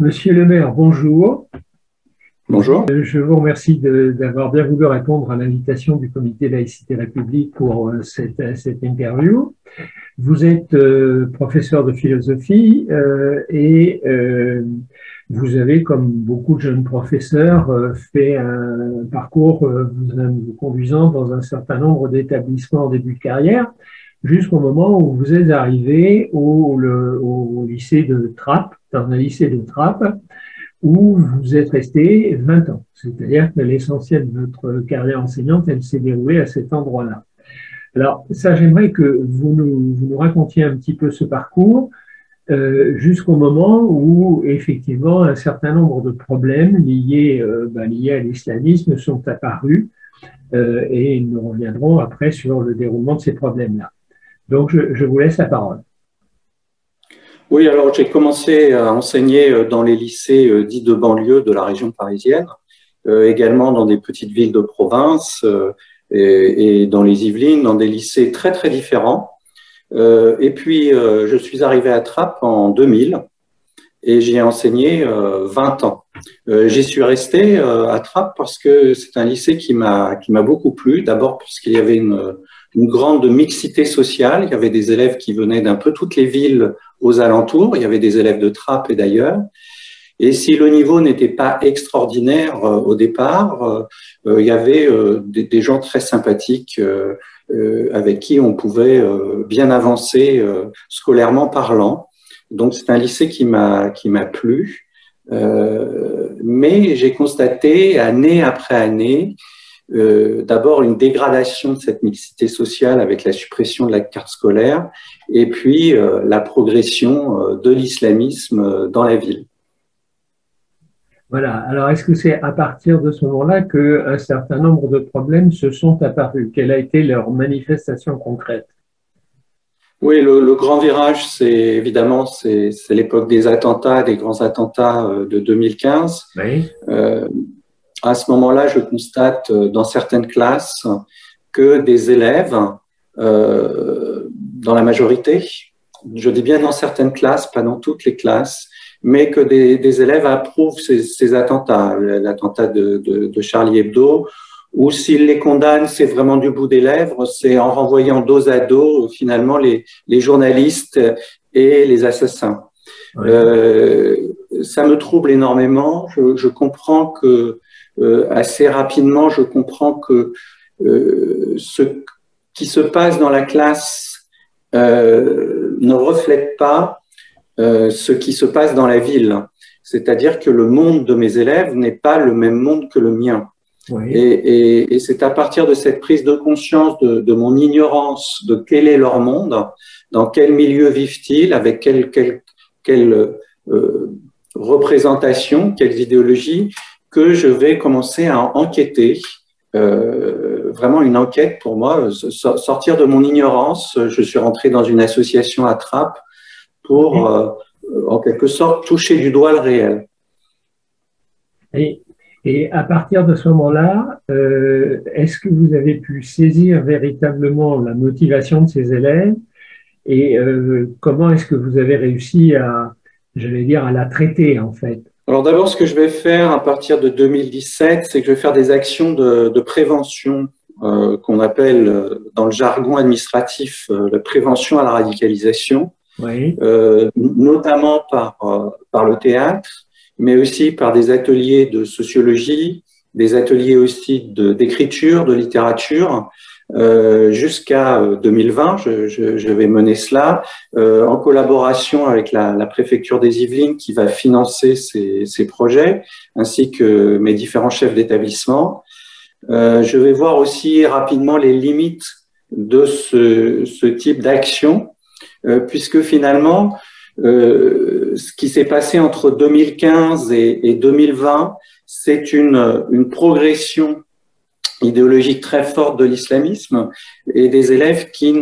Monsieur le maire, bonjour. Bonjour. Je vous remercie d'avoir bien voulu répondre à l'invitation du Comité Laïcité République pour cette interview. Vous êtes professeur de philosophie et vous avez, comme beaucoup de jeunes professeurs, fait un parcours vous conduisant dans un certain nombre d'établissements en début de carrière, jusqu'au moment où vous êtes arrivé au lycée de Trappes, dans un lycée de Trappes, où vous êtes resté 20 ans. C'est-à-dire que l'essentiel de votre carrière enseignante, elle s'est déroulée à cet endroit-là. Alors, ça, j'aimerais que vous nous racontiez un petit peu ce parcours jusqu'au moment où, effectivement, un certain nombre de problèmes liés à l'islamisme sont apparus et nous reviendrons après sur le déroulement de ces problèmes-là. Donc, je vous laisse la parole. Oui, alors j'ai commencé à enseigner dans les lycées dits de banlieue de la région parisienne, également dans des petites villes de province et dans les Yvelines, dans des lycées très très différents. Et puis je suis arrivé à Trappes en 2000 et j'y ai enseigné 20 ans. J'y suis resté à Trappes parce que c'est un lycée qui m'a beaucoup plu. D'abord parce qu'il y avait une grande mixité sociale. Il y avait des élèves qui venaient d'un peu toutes les villes aux alentours. Il y avait des élèves de Trappes et d'ailleurs. Et si le niveau n'était pas extraordinaire au départ, il y avait des gens très sympathiques avec qui on pouvait bien avancer scolairement parlant. Donc c'est un lycée qui m'a plu. Mais j'ai constaté année après année d'abord une dégradation de cette mixité sociale avec la suppression de la carte scolaire et puis la progression de l'islamisme dans la ville. Voilà. Alors, est-ce que c'est à partir de ce moment-là qu'un certain nombre de problèmes se sont apparus? Quelle a été leur manifestation concrète? Oui, le grand virage, c'est évidemment c'est l'époque des attentats, des grands attentats de 2015. Oui. À ce moment-là, je constate dans certaines classes que des élèves, dans la majorité, je dis bien dans certaines classes, pas dans toutes les classes, mais que des élèves approuvent ces attentats, l'attentat de Charlie Hebdo, ou s'ils les condamnent, c'est vraiment du bout des lèvres, c'est en renvoyant dos à dos finalement les journalistes et les assassins. Oui. Ça me trouble énormément. Je comprends que assez rapidement, je comprends que ce qui se passe dans la classe ne reflète pas ce qui se passe dans la ville. C'est-à-dire que le monde de mes élèves n'est pas le même monde que le mien. Oui. Et c'est à partir de cette prise de conscience de mon ignorance de quel est leur monde, dans quel milieu vivent-ils, avec quelle représentation, quelles idéologies, que je vais commencer à enquêter, vraiment une enquête pour moi, sortir de mon ignorance. Je suis rentré dans une association à Trappes pour, en quelque sorte, toucher du doigt le réel. Et à partir de ce moment-là, est-ce que vous avez pu saisir véritablement la motivation de ces élèves et comment est-ce que vous avez réussi à, j'allais dire, à la traiter en fait? Alors d'abord, ce que je vais faire à partir de 2017, c'est que je vais faire des actions de prévention qu'on appelle dans le jargon administratif la prévention à la radicalisation, oui. Notamment par le théâtre, mais aussi par des ateliers de sociologie, des ateliers aussi d'écriture, de littérature. Jusqu'à 2020, je vais mener cela en collaboration avec la préfecture des Yvelines qui va financer ces projets, ainsi que mes différents chefs d'établissement. Je vais voir aussi rapidement les limites de ce type d'action, puisque finalement, ce qui s'est passé entre 2015 et 2020, c'est une progression idéologique très forte de l'islamisme et des élèves qui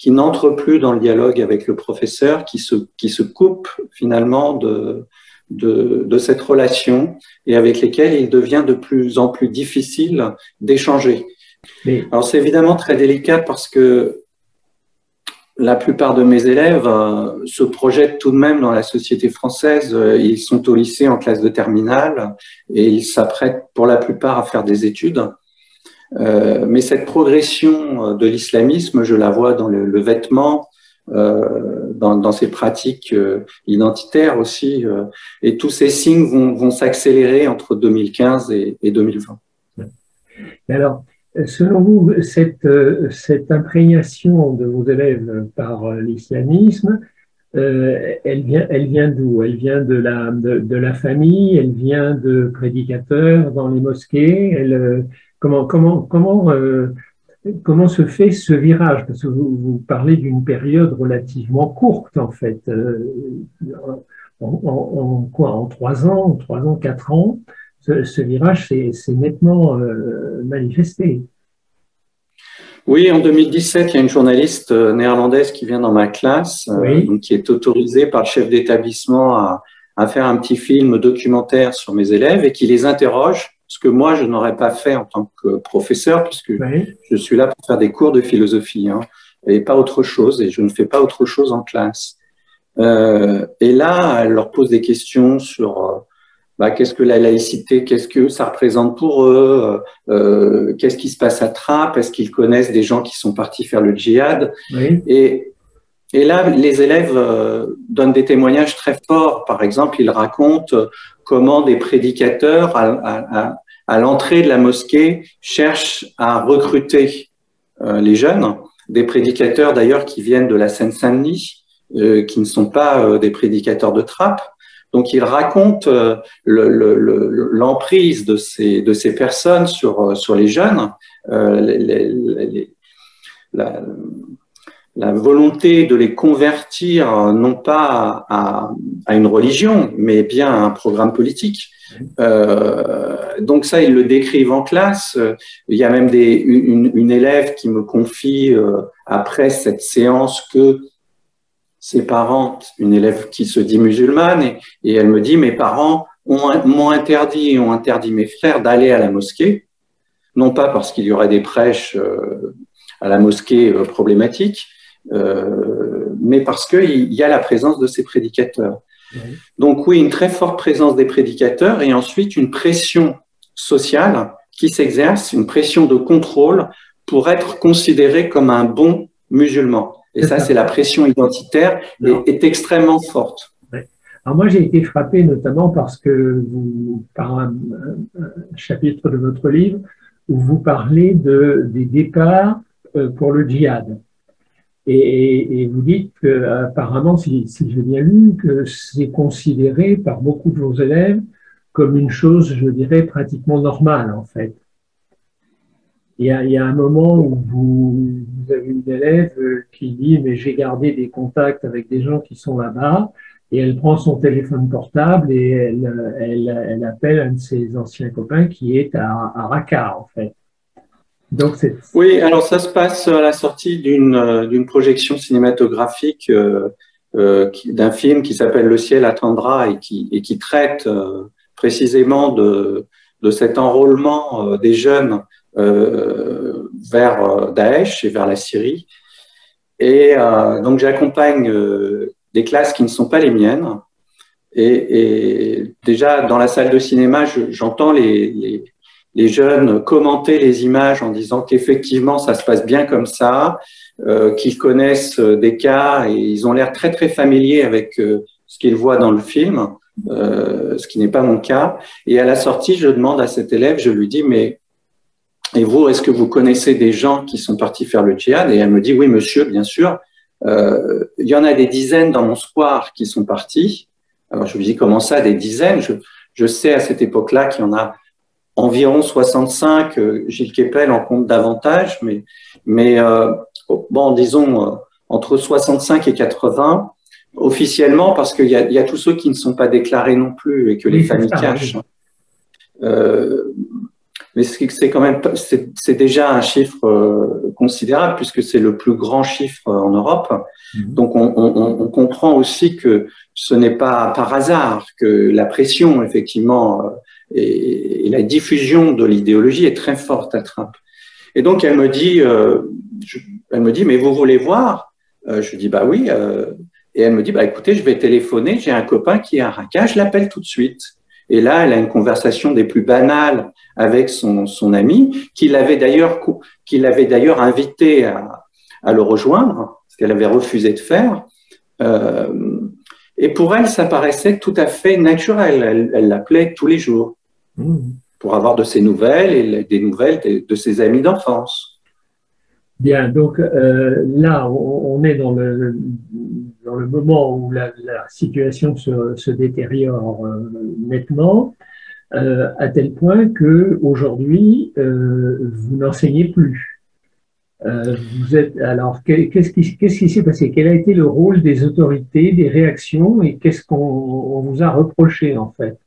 n'entrent plus dans le dialogue avec le professeur, qui se coupent finalement de cette relation et avec lesquels il devient de plus en plus difficile d'échanger. Alors c'est évidemment très délicat parce que la plupart de mes élèves se projettent tout de même dans la société française. Ils sont au lycée en classe de terminale et ils s'apprêtent pour la plupart à faire des études. Mais cette progression de l'islamisme, je la vois dans le vêtement, dans ses pratiques identitaires aussi. Et tous ces signes vont s'accélérer entre 2015 et 2020. Alors, selon vous, cette imprégnation de vos élèves par l'islamisme, elle vient d'où? Elle vient de la famille, elle vient de prédicateurs dans les mosquées. Comment se fait ce virage? Parce que vous parlez d'une période relativement courte, en fait. En 3 ans, 4 ans, ce virage s'est nettement manifesté. Oui, en 2017, il y a une journaliste néerlandaise qui vient dans ma classe, Oui. donc qui est autorisée par le chef d'établissement à faire un petit film documentaire sur mes élèves et qui les interroge, ce que moi, je n'aurais pas fait en tant que professeur, puisque Oui. je suis là pour faire des cours de philosophie, hein, et pas autre chose, et je ne fais pas autre chose en classe. Et là, elle leur pose des questions sur qu'est-ce que la laïcité, qu'est-ce que ça représente pour eux, qu'est-ce qui se passe à Trappes, est-ce qu'ils connaissent des gens qui sont partis faire le djihad. Oui. Et là, les élèves donnent des témoignages très forts. Par exemple, ils racontent comment des prédicateurs, à l'entrée de la mosquée, cherchent à recruter les jeunes, des prédicateurs d'ailleurs qui viennent de la Seine-Saint-Denis, qui ne sont pas des prédicateurs de Trappes. Donc, ils racontent l'emprise de ces personnes sur les jeunes, la volonté de les convertir non pas à une religion, mais bien à un programme politique. Donc ça, ils le décrivent en classe. Il y a même une élève qui me confie après cette séance que ses parents, une élève qui se dit musulmane, et elle me dit, mes parents m'ont interdit mes frères d'aller à la mosquée, non pas parce qu'il y aurait des prêches à la mosquée problématiques, mais parce qu'il y a la présence de ces prédicateurs. Oui. Donc oui, une très forte présence des prédicateurs et ensuite une pression sociale qui s'exerce, une pression de contrôle pour être considéré comme un bon musulman. Et ça, c'est la pression identitaire est extrêmement forte. Alors moi, j'ai été frappé notamment parce que par un chapitre de votre livre, où vous parlez des départs pour le djihad. Et vous dites qu'apparemment, si j'ai bien lu, que c'est considéré par beaucoup de vos élèves comme une chose, je dirais, pratiquement normale, en fait. Il y a un moment où vous avez une élève qui dit « mais j'ai gardé des contacts avec des gens qui sont là-bas » et elle prend son téléphone portable et elle appelle un de ses anciens copains qui est à Raqqa, en fait. Donc oui, alors ça se passe à la sortie d'une projection cinématographique d'un film qui s'appelle Le ciel attendra et qui traite précisément de cet enrôlement des jeunes vers Daesh et vers la Syrie. Et donc j'accompagne des classes qui ne sont pas les miennes. Et déjà dans la salle de cinéma, j'entends les jeunes commenter les images en disant qu'effectivement ça se passe bien comme ça, qu'ils connaissent des cas et ils ont l'air très très familiers avec ce qu'ils voient dans le film, ce qui n'est pas mon cas. Et à la sortie, je demande à cet élève, je lui dis mais et vous, est-ce que vous connaissez des gens qui sont partis faire le djihad? Et elle me dit oui monsieur, bien sûr. Il y en a des dizaines dans mon square qui sont partis. Alors je lui dis comment ça, des dizaines? Je sais à cette époque-là qu'il y en a environ 65, Gilles Kepel en compte davantage, mais bon, disons entre 65 et 80 officiellement, parce qu'il y a tous ceux qui ne sont pas déclarés non plus et que les familles cachent. Mais c'est quand même, c'est déjà un chiffre considérable puisque c'est le plus grand chiffre en Europe. Donc on comprend aussi que ce n'est pas par hasard que la pression, effectivement, et la diffusion de l'idéologie est très forte à Trappes. Et donc elle me dit, mais vous voulez voir? Je lui dis, bah oui. Et elle me dit, bah écoutez, je vais téléphoner, j'ai un copain qui est à Raqqa, je l'appelle tout de suite. Et là, elle a une conversation des plus banales avec son ami, qui l'avait d'ailleurs invité à le rejoindre, ce qu'elle avait refusé de faire. Et pour elle, ça paraissait tout à fait naturel. Elle l'appelait tous les jours pour avoir de ses nouvelles et des nouvelles de ses amis d'enfance. Bien, donc là, on est dans le moment où la situation se détériore nettement, à tel point que aujourd'hui vous n'enseignez plus. Vous êtes alors qu'est-ce qui s'est passé? Quel a été le rôle des autorités, des réactions et qu'est-ce qu'on vous a reproché en fait?